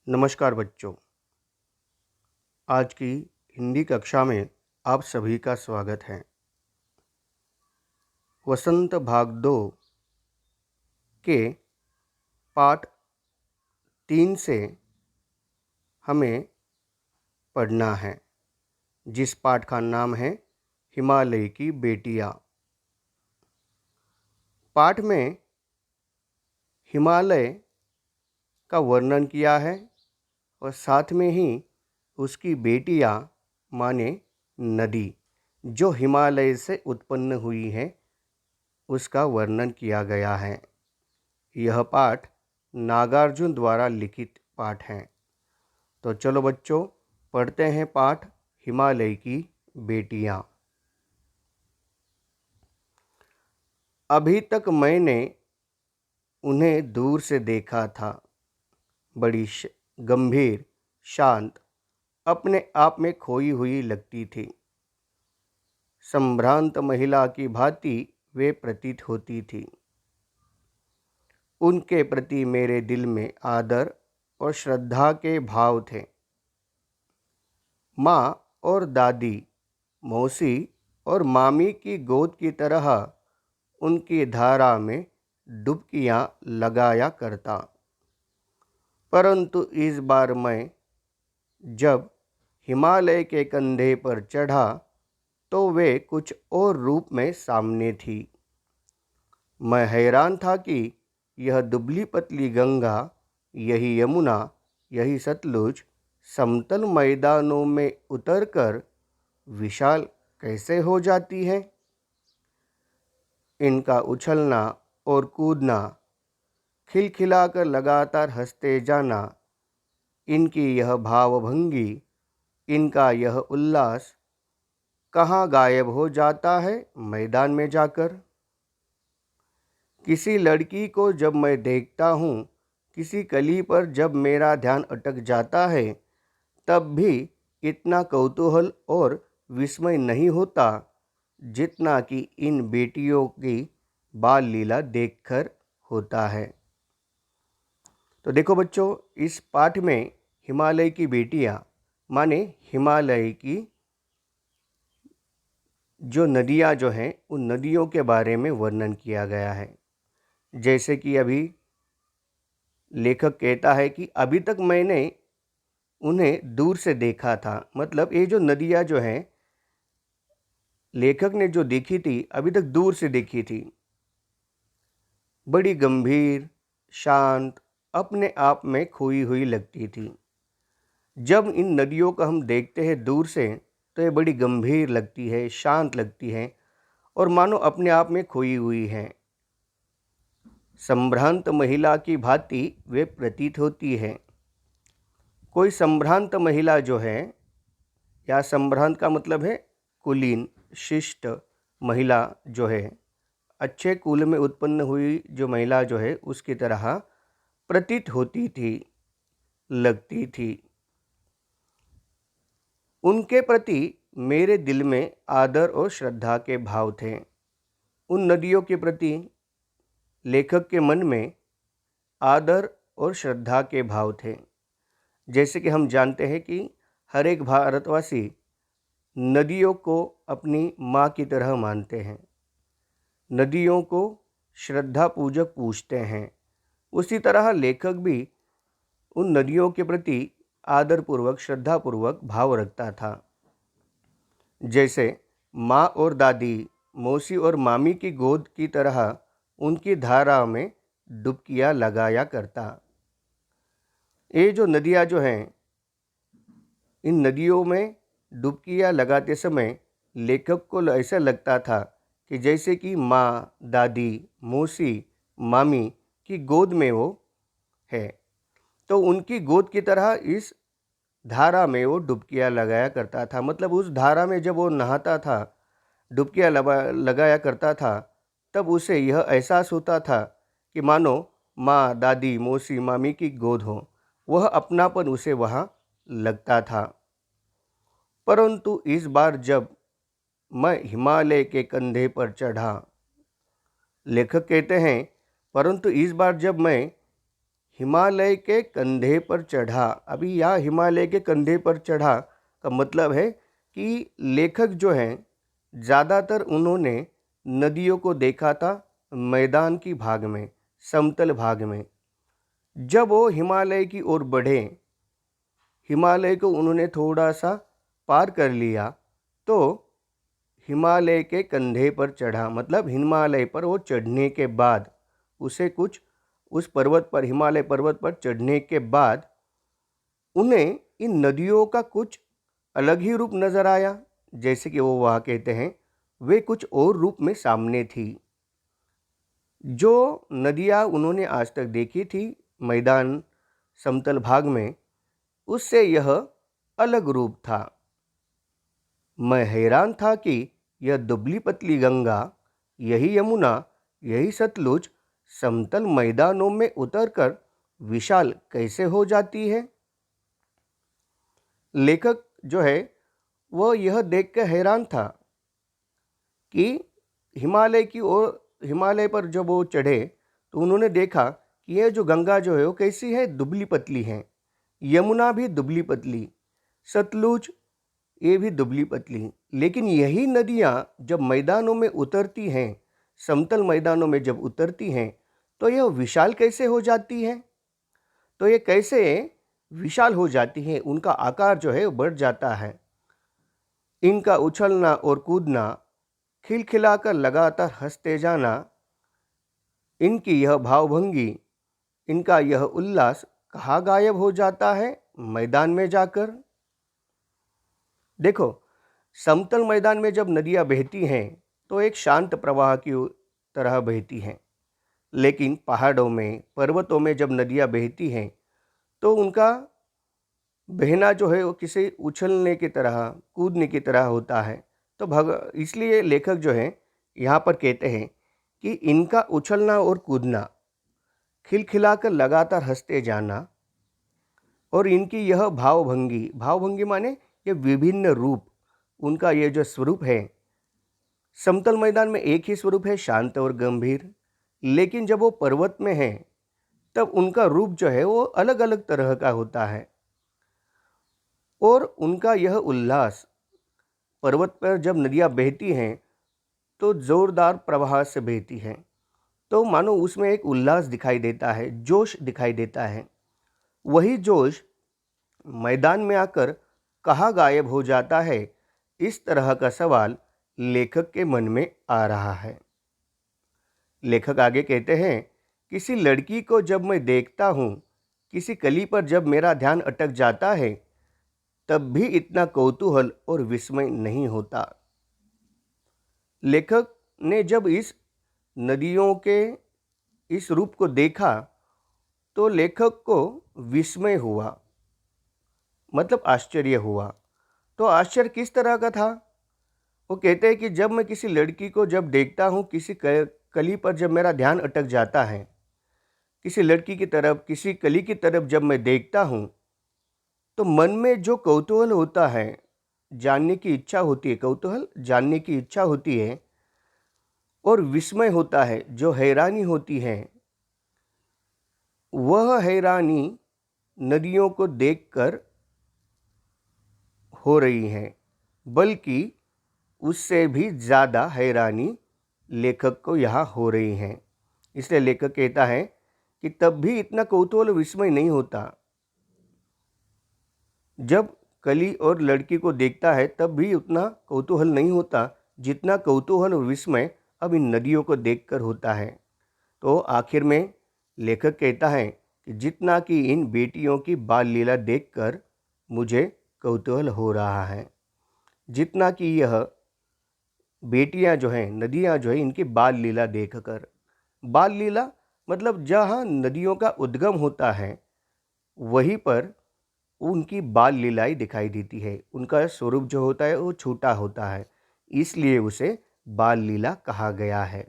नमस्कार बच्चों। आज की हिंदी कक्षा में आप सभी का स्वागत है। वसंत भाग 2 के पाठ 3 से हमें पढ़ना है, जिस पाठ का नाम है हिमालय की बेटियाँ। पाठ में हिमालय का वर्णन किया है और साथ में ही उसकी बेटियाँ माने नदी जो हिमालय से उत्पन्न हुई है उसका वर्णन किया गया है। यह पाठ नागार्जुन द्वारा लिखित पाठ है। तो चलो बच्चों पढ़ते हैं पाठ हिमालय की बेटियाँ। अभी तक मैंने उन्हें दूर से देखा था, बड़ी गंभीर, शांत, अपने आप में खोई हुई लगती थी। संभ्रांत महिला की भांति वे प्रतीत होती थी। उनके प्रति मेरे दिल में आदर और श्रद्धा के भाव थे। माँ और दादी, मौसी और मामी की गोद की तरह उनकी धारा में डुबकियाँ लगाया करता। परंतु इस बार मैं जब हिमालय के कंधे पर चढ़ा तो वे कुछ और रूप में सामने थी। मैं हैरान था कि यह दुबली पतली गंगा, यही यमुना, यही सतलुज समतल मैदानों में उतरकर विशाल कैसे हो जाती है। इनका उछलना और कूदना, खिलखिलाकर लगातार हंसते जाना, इनकी यह भावभंगी, इनका यह उल्लास कहाँ गायब हो जाता है मैदान में जाकर। किसी लड़की को जब मैं देखता हूँ, किसी कली पर जब मेरा ध्यान अटक जाता है, तब भी इतना कौतूहल और विस्मय नहीं होता जितना कि इन बेटियों की बाल लीला देखकर होता है। तो देखो बच्चों, इस पाठ में हिमालय की बेटियाँ माने हिमालय की जो नदियाँ जो हैं उन नदियों के बारे में वर्णन किया गया है। जैसे कि अभी लेखक कहता है कि अभी तक मैंने उन्हें दूर से देखा था। मतलब ये जो नदियाँ जो हैं लेखक ने जो देखी थी अभी तक दूर से देखी थी। बड़ी गंभीर, शांत, अपने आप में खोई हुई लगती थी। जब इन नदियों को हम देखते हैं दूर से तो ये बड़ी गंभीर लगती है, शांत लगती है और मानो अपने आप में खोई हुई है। संभ्रांत महिला की भांति वे प्रतीत होती है। कोई संभ्रांत महिला जो है, या संभ्रांत का मतलब है कुलीन, शिष्ट महिला जो है, अच्छे कुल में उत्पन्न हुई जो महिला जो है उसकी तरह प्रतीत होती थी, लगती थी। उनके प्रति मेरे दिल में आदर और श्रद्धा के भाव थे। उन नदियों के प्रति लेखक के मन में आदर और श्रद्धा के भाव थे। जैसे कि हम जानते हैं कि हर एक भारतवासी नदियों को अपनी माँ की तरह मानते हैं, नदियों को श्रद्धा पूजक पूजते हैं। उसी तरह लेखक भी उन नदियों के प्रति आदरपूर्वक, श्रद्धापूर्वक भाव रखता था। जैसे माँ और दादी, मौसी और मामी की गोद की तरह उनकी धारा में डुबकियाँ लगाया करता। ये जो नदियाँ जो हैं, इन नदियों में डुबकियाँ लगाते समय लेखक को ऐसा लगता था कि जैसे कि माँ, दादी, मौसी, मामी की गोद में वो है। तो उनकी गोद की तरह इस धारा में वो डुबकियाँ लगाया करता था। मतलब उस धारा में जब वो नहाता था, डुबकियाँ लगाया करता था, तब उसे यह एहसास होता था कि मानो माँ, दादी, मौसी, मामी की गोद हो। वह अपनापन उसे वहाँ लगता था। परंतु इस बार जब मैं हिमालय के कंधे पर चढ़ा, लेखक कहते हैं, परंतु इस बार जब मैं हिमालय के कंधे पर चढ़ा। अभी यह हिमालय के कंधे पर चढ़ा का मतलब है कि लेखक जो हैं ज़्यादातर उन्होंने नदियों को देखा था मैदान की भाग में, समतल भाग में। जब वो हिमालय की ओर बढ़े, हिमालय को उन्होंने थोड़ा सा पार कर लिया तो हिमालय के कंधे पर चढ़ा। मतलब हिमालय पर वो चढ़ने के बाद उसे कुछ उस पर्वत पर, हिमालय पर्वत पर चढ़ने के बाद उन्हें इन नदियों का कुछ अलग ही रूप नज़र आया। जैसे कि वो वहाँ कहते हैं, वे कुछ और रूप में सामने थी। जो नदियाँ उन्होंने आज तक देखी थी मैदान समतल भाग में, उससे यह अलग रूप था। मैं हैरान था कि यह दुबली पतली गंगा, यही यमुना, यही सतलुज समतल मैदानों में उतरकर विशाल कैसे हो जाती है। लेखक जो है वह यह देखकर हैरान था कि हिमालय पर जब वो चढ़े तो उन्होंने देखा कि यह जो गंगा जो है वो कैसी है, दुबली पतली है। यमुना भी दुबली पतली, सतलुज ये भी दुबली पतली। लेकिन यही नदियाँ जब मैदानों में उतरती हैं, समतल मैदानों में जब उतरती हैं, तो यह विशाल कैसे हो जाती है। तो ये कैसे विशाल हो जाती है, उनका आकार जो है वो बढ़ जाता है। इनका उछलना और कूदना, खिलखिलाकर लगातार हंसते जाना, इनकी यह भावभंगी, इनका यह उल्लास कहाँ गायब हो जाता है, मैदान में जाकर। देखो, समतल मैदान में जब नदियाँ बहती हैं तो एक शांत प्रवाह की तरह बहती हैं। लेकिन पहाड़ों में, पर्वतों में जब नदियाँ बहती हैं तो उनका बहना जो है वो किसी उछलने की तरह, कूदने की तरह होता है। तो इसलिए लेखक जो है यहाँ पर कहते हैं कि इनका उछलना और कूदना, खिलखिलाकर लगातार हंसते जाना, और इनकी यह भावभंगी, भावभंगी माने ये विभिन्न रूप, उनका ये जो स्वरूप है, समतल मैदान में एक ही स्वरूप है, शांत और गंभीर। लेकिन जब वो पर्वत में है तब उनका रूप जो है वो अलग अलग तरह का होता है। और उनका यह उल्लास, पर्वत पर जब नदियाँ बहती हैं तो ज़ोरदार प्रवाह से बहती हैं, तो मानो उसमें एक उल्लास दिखाई देता है, जोश दिखाई देता है। वही जोश मैदान में आकर कहाँ गायब हो जाता है, इस तरह का सवाल लेखक के मन में आ रहा है। लेखक आगे कहते हैं, किसी लड़की को जब मैं देखता हूँ, किसी कली पर जब मेरा ध्यान अटक जाता है, तब भी इतना कौतूहल और विस्मय नहीं होता। लेखक ने जब इस नदियों के इस रूप को देखा तो लेखक को विस्मय हुआ, मतलब आश्चर्य हुआ। तो आश्चर्य किस तरह का था? वो कहते हैं कि जब मैं किसी लड़की को जब देखता हूँ, किसी कली पर जब मेरा ध्यान अटक जाता है, किसी लड़की की तरफ, किसी कली की तरफ जब मैं देखता हूँ, तो मन में जो कौतूहल होता है, जानने की इच्छा होती है, कौतूहल जानने की इच्छा होती है, और विस्मय होता है, जो हैरानी होती है, वह हैरानी नदियों को देखकर हो रही है, बल्कि उससे भी ज़्यादा हैरानी लेखक को यहाँ हो रही है। इसलिए लेखक कहता है कि तब भी इतना कौतूहल विस्मय नहीं होता। जब कली और लड़की को देखता है तब भी उतना कौतूहल नहीं होता जितना कौतूहल और विस्मय अब इन नदियों को देखकर होता है। तो आखिर में लेखक कहता है कि जितना कि इन बेटियों की बाल लीला देखकर मुझे कौतूहल हो रहा है, जितना कि यह बेटियां जो हैं, नदियां जो हैं, इनकी बाल लीला देखकर। बाल लीला मतलब जहाँ नदियों का उद्गम होता है वहीं पर उनकी बाल लीलाई दिखाई देती है। उनका स्वरूप जो होता है वो छोटा होता है, इसलिए उसे बाल लीला कहा गया है।